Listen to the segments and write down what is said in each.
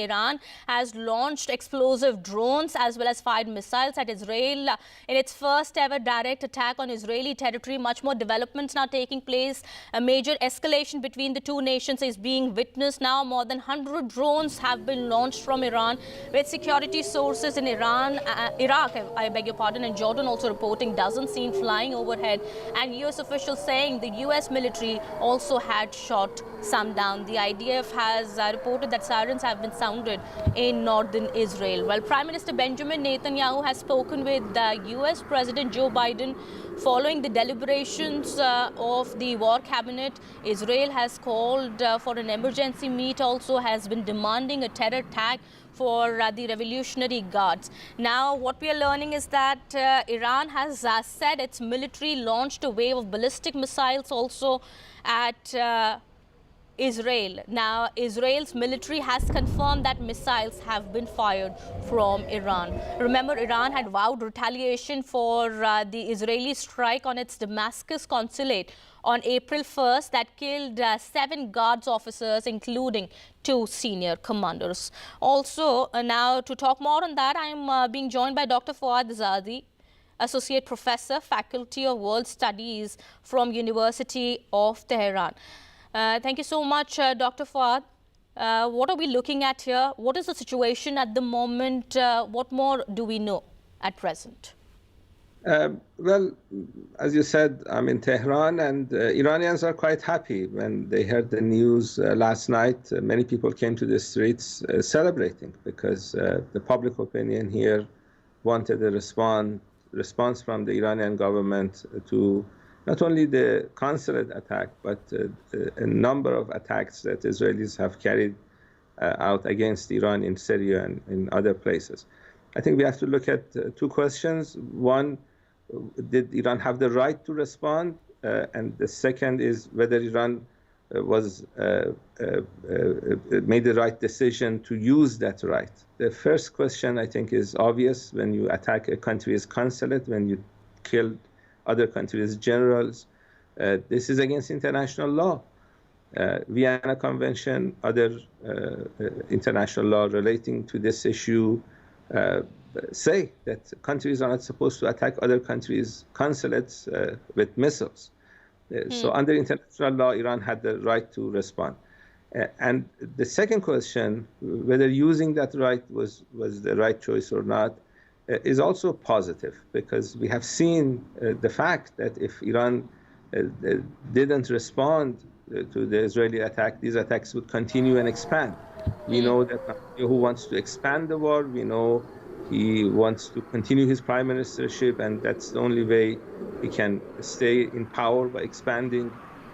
Iran has launched explosive drones as well as fired missiles at Israel in its first ever direct attack on Israeli territory. Much more developments now taking place. A major escalation between the two nations is being witnessed now. More than 100 drones have been launched from Iran, with security sources in Iraq, I beg your pardon, and Jordan also reporting dozens seen flying overhead, and US officials saying the US military also had shot some down. The IDF has reported that sirens have been sounded in northern Israel. Well, Prime Minister Benjamin Netanyahu has spoken with US President Joe Biden following the deliberations of the war cabinet. Israel has called for an emergency meet, also has been demanding a terror attack for the Revolutionary Guards. Now, what we are learning is that Iran has said its military launched a wave of ballistic missiles also at Israel. Now, Israel's military has confirmed that missiles have been fired from Iran. Remember, Iran had vowed retaliation for the Israeli strike on its Damascus consulate on April 1st that killed 7 guards officers, including 2 senior commanders. Also, now to talk more on that, I am being joined by Dr. Fouad Zadi, Associate Professor, Faculty of World Studies from University of Tehran. Thank you so much, Dr. Fouad. What are we looking at here? What is the situation at the moment? What more do we know at present? Well, as you said, I'm in Tehran, and Iranians are quite happy when they heard the news last night. Many people came to the streets celebrating because the public opinion here wanted a response from the Iranian government to not only the consulate attack, but a number of attacks that Israelis have carried out against Iran in Syria and in other places. I think we have to look at 2 questions. One, did Iran have the right to respond? And the second is whether Iran made the right decision to use that right. The first question, I think, is obvious. When you attack a country's consulate, when you kill other countries' generals, this is against international law. Vienna Convention, other international law relating to this issue say that countries are not supposed to attack other countries' consulates with missiles. So under international law, Iran had the right to respond. And the second question, whether using that right was the right choice or not, is also positive, because we have seen the fact that if Iran didn't respond to the Israeli attack, these attacks would continue and expand. We know that Netanyahu wants to expand the war. We know he wants to continue his prime ministership, and that's the only way he can stay in power, by expanding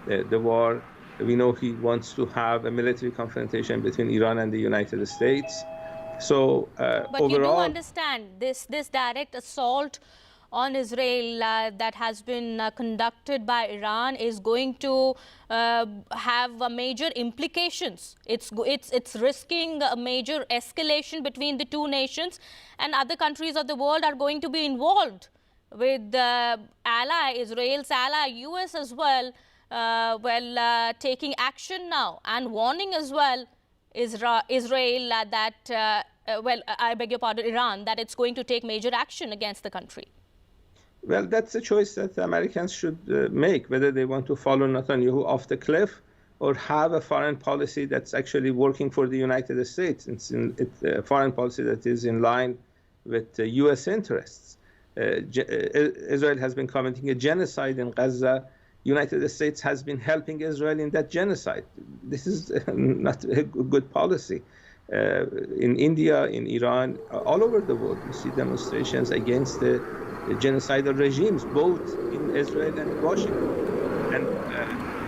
the war. We know he wants to have a military confrontation between Iran and the United States. So but overall, you do understand this direct assault on Israel that has been conducted by Iran is going to have major implications. It's risking a major escalation between the two nations, and other countries of the world are going to be involved with Israel's ally, US as well, taking action now and warning as well Israel that, I beg your pardon, Iran, that it's going to take major action against the country. Well, that's a choice that the Americans should make, whether they want to follow Netanyahu off the cliff or have a foreign policy that's actually working for the United States. It's a foreign policy that is in line with U.S. interests. Israel has been committing a genocide in Gaza. United States has been helping Israel in that genocide. This is not a good policy. In India, in Iran, all over the world, you see demonstrations against the genocidal regimes, both in Israel and in Washington. And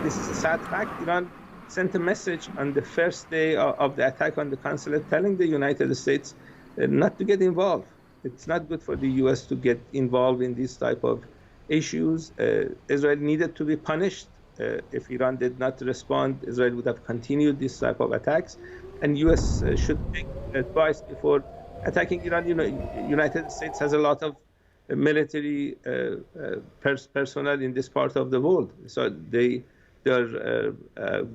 this is a sad fact. Iran sent a message on the first day of the attack on the consulate telling the United States not to get involved. It's not good for the U.S. to get involved in these type of issues. Israel needed to be punished. If Iran did not respond, Israel would have continued this type of attacks. And U.S. should take advice before attacking Iran. You know, United States has a lot of military personnel in this part of the world, so they are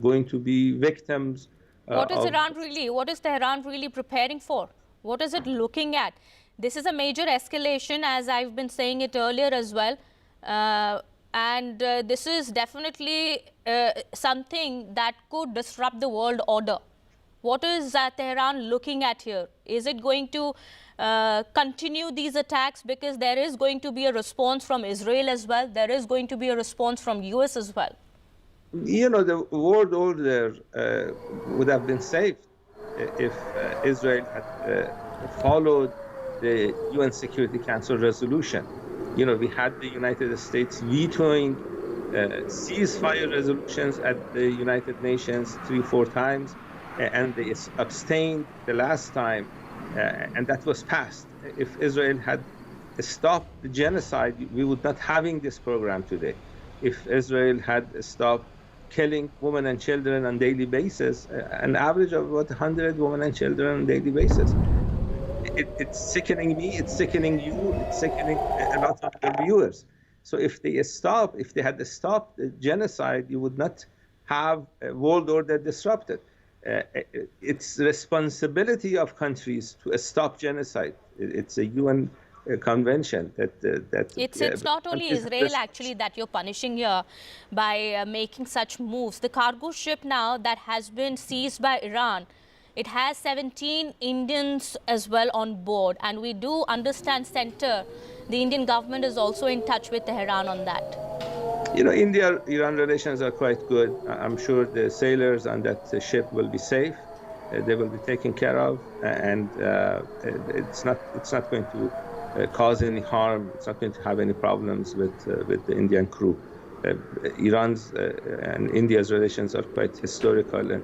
going to be victims What is of Iran really, what is Tehran really preparing for? What is it looking at? This is a major escalation, as I've been saying it earlier as well. And this is definitely something that could disrupt the world order. What is Tehran looking at here? Is it going to continue these attacks? Because there is going to be a response from Israel as well. There is going to be a response from US as well. You know, the world order would have been saved if Israel had followed the UN Security Council resolution. You know, we had the United States vetoing ceasefire resolutions at the United Nations 3-4 times, and they abstained the last time, and that was passed. If Israel had stopped the genocide, we would not having this program today. If Israel had stopped killing women and children on a daily basis, an average of about 100 women and children on a daily basis. It's sickening me, it's sickening you, it's sickening a lot of the viewers. So if they had stopped the genocide, you would not have a world order disrupted. It's the responsibility of countries to stop genocide. It's a UN convention that it's not only Israel actually that you're punishing here by making such moves. The cargo ship now that has been seized by Iran, it has 17 Indians as well on board, and we do understand, Center, the Indian government is also in touch with Tehran on that. You know, India-Iran relations are quite good. I'm sure the sailors on that ship will be safe. They will be taken care of, and it's not going to cause any harm. It's not going to have any problems with the Indian crew. Iran's and India's relations are quite historical, and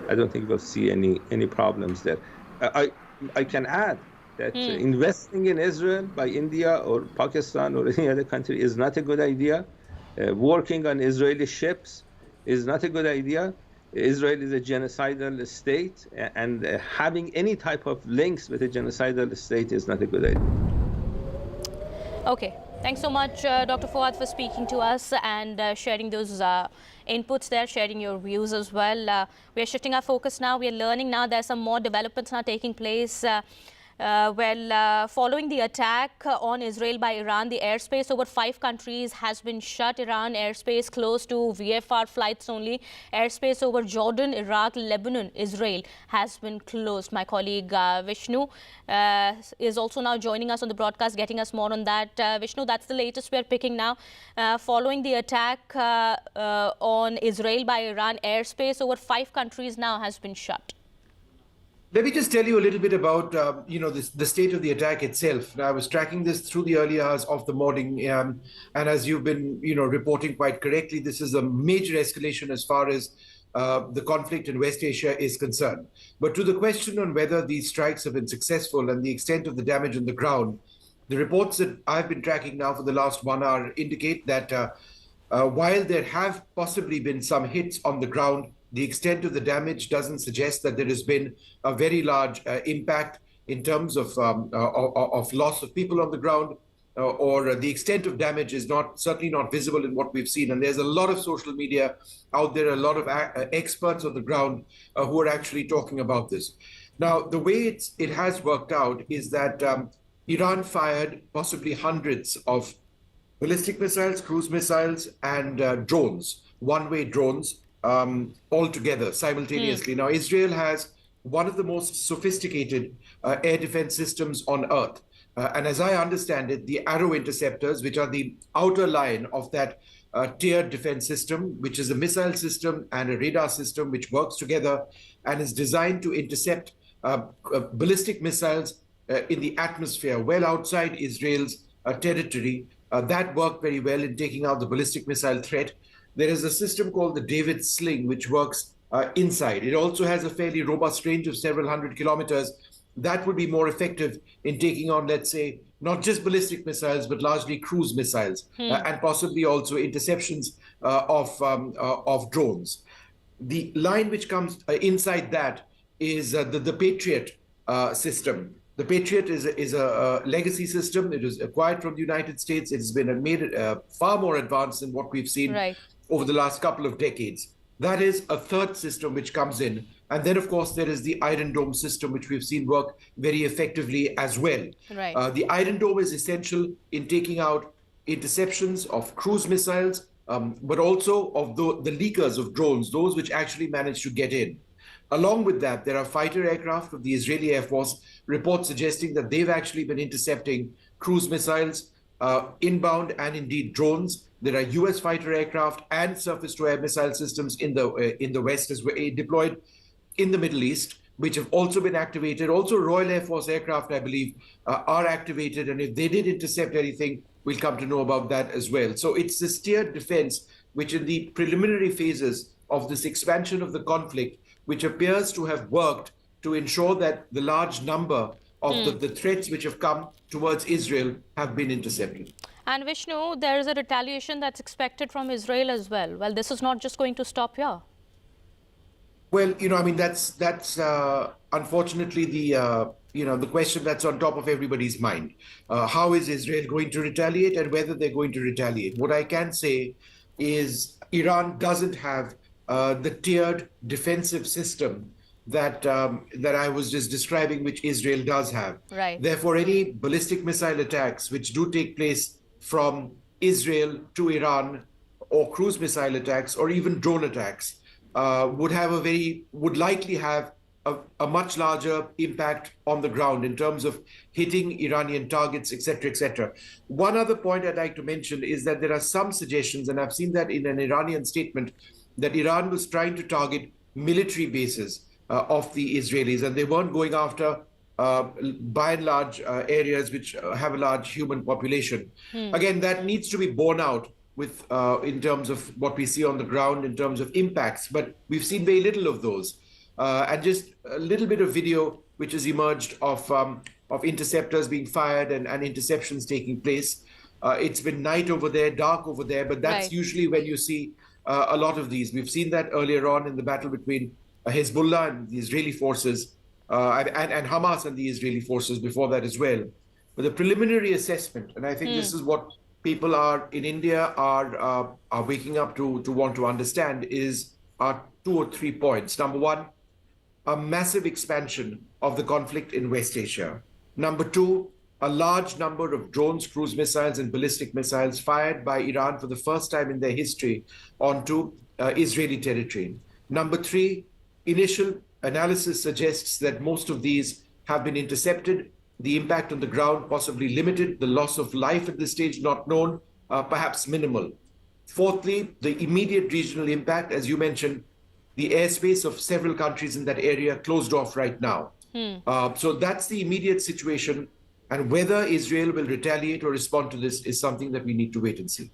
I don't think we'll see any problems there. I can add that investing in Israel by India or Pakistan or any other country is not a good idea. Working on Israeli ships is not a good idea. Israel is a genocidal state, and having any type of links with a genocidal state is not a good idea. Okay. Thanks so much, Dr. Fawad, for speaking to us and sharing those inputs there, sharing your views as well. We are shifting our focus now. We are learning now. There are some more developments now taking place. Following the attack on Israel by Iran, the airspace over 5 countries has been shut. Iran airspace closed to VFR flights only. Airspace over Jordan, Iraq, Lebanon, Israel has been closed. My colleague Vishnu is also now joining us on the broadcast, getting us more on that. Vishnu, that's the latest we're picking now. Following the attack on Israel by Iran, airspace over 5 countries now has been shut. Let me just tell you a little bit about, the state of the attack itself. Now, I was tracking this through the early hours of the morning, and as you've been, reporting quite correctly, this is a major escalation as far as the conflict in West Asia is concerned. But to the question on whether these strikes have been successful and the extent of the damage on the ground, the reports that I've been tracking now for the last 1 hour indicate that while there have possibly been some hits on the ground, the extent of the damage doesn't suggest that there has been a very large impact in terms of loss of people on the ground, or the extent of damage is certainly not visible in what we've seen. And there's a lot of social media out there, a lot of experts on the ground who are actually talking about this. Now, the way it has worked out is that Iran fired possibly hundreds of ballistic missiles, cruise missiles, and drones, one-way drones, all together simultaneously. Now, Israel has one of the most sophisticated air defense systems on earth. And as I understand it, the Arrow interceptors, which are the outer line of that tiered defense system, which is a missile system and a radar system which works together and is designed to intercept ballistic missiles in the atmosphere well outside Israel's territory. That worked very well in taking out the ballistic missile threat. There is a system called the David Sling, which works inside. It also has a fairly robust range of several hundred kilometers. That would be more effective in taking on, let's say, not just ballistic missiles, but largely cruise missiles, and possibly also interceptions of drones. The line which comes inside that is the Patriot system. The Patriot is a legacy system. It was acquired from the United States. It has been made far more advanced than what we've seen over the last couple of decades. That is a third system which comes in And then, of course, there is the Iron Dome system, which we've seen work very effectively as well. Right. The Iron Dome is essential in taking out interceptions of cruise missiles, but also of the leakers of drones, those which actually manage to get in. Along with that, there are fighter aircraft of the Israeli Air Force, reports suggesting that they've actually been intercepting cruise missiles, inbound, and indeed drones. There are US fighter aircraft and surface-to-air missile systems in the West as well, deployed in the Middle East, which have also been activated. Also, Royal Air Force aircraft, I believe, are activated. And if they did intercept anything, we'll come to know about that as well. So it's this tiered defense, which in the preliminary phases of this expansion of the conflict, which appears to have worked to ensure that the large number of the threats which have come towards Israel have been intercepted. And Vishnu, there is a retaliation that's expected from Israel as well. Well, this is not just going to stop here. Well, I mean, that's unfortunately the question that's on top of everybody's mind. How is Israel going to retaliate, and whether they're going to retaliate? What I can say is Iran doesn't have the tiered defensive system that I was just describing, which Israel does have. Right. Therefore, any ballistic missile attacks which do take place from Israel to Iran, or cruise missile attacks, or even drone attacks, would likely have a much larger impact on the ground in terms of hitting Iranian targets, etc., etc. One other point I'd like to mention is that there are some suggestions, and I've seen that in an Iranian statement, that Iran was trying to target military bases of the Israelis, and they weren't going after, by and large, areas which have a large human population. Again, that needs to be borne out with in terms of what we see on the ground in terms of impacts, but we've seen very little of those. And just a little bit of video which has emerged of interceptors being fired and interceptions taking place. It's been night over there, dark over there, but that's usually when you see a lot of these. We've seen that earlier on in the battle between Hezbollah and the Israeli forces, and Hamas and the Israeli forces before that as well. But the preliminary assessment, and I think this is what people in India are waking up to want to understand, are 2 or 3 points. Number one, a massive expansion of the conflict in West Asia. Number two, a large number of drones, cruise missiles, and ballistic missiles fired by Iran for the first time in their history onto Israeli territory. Number three, initial analysis suggests that most of these have been intercepted, the impact on the ground possibly limited, the loss of life at this stage not known, perhaps minimal. Fourthly, the immediate regional impact, as you mentioned, the airspace of several countries in that area closed off right now. So that's the immediate situation, and whether Israel will retaliate or respond to this is something that we need to wait and see.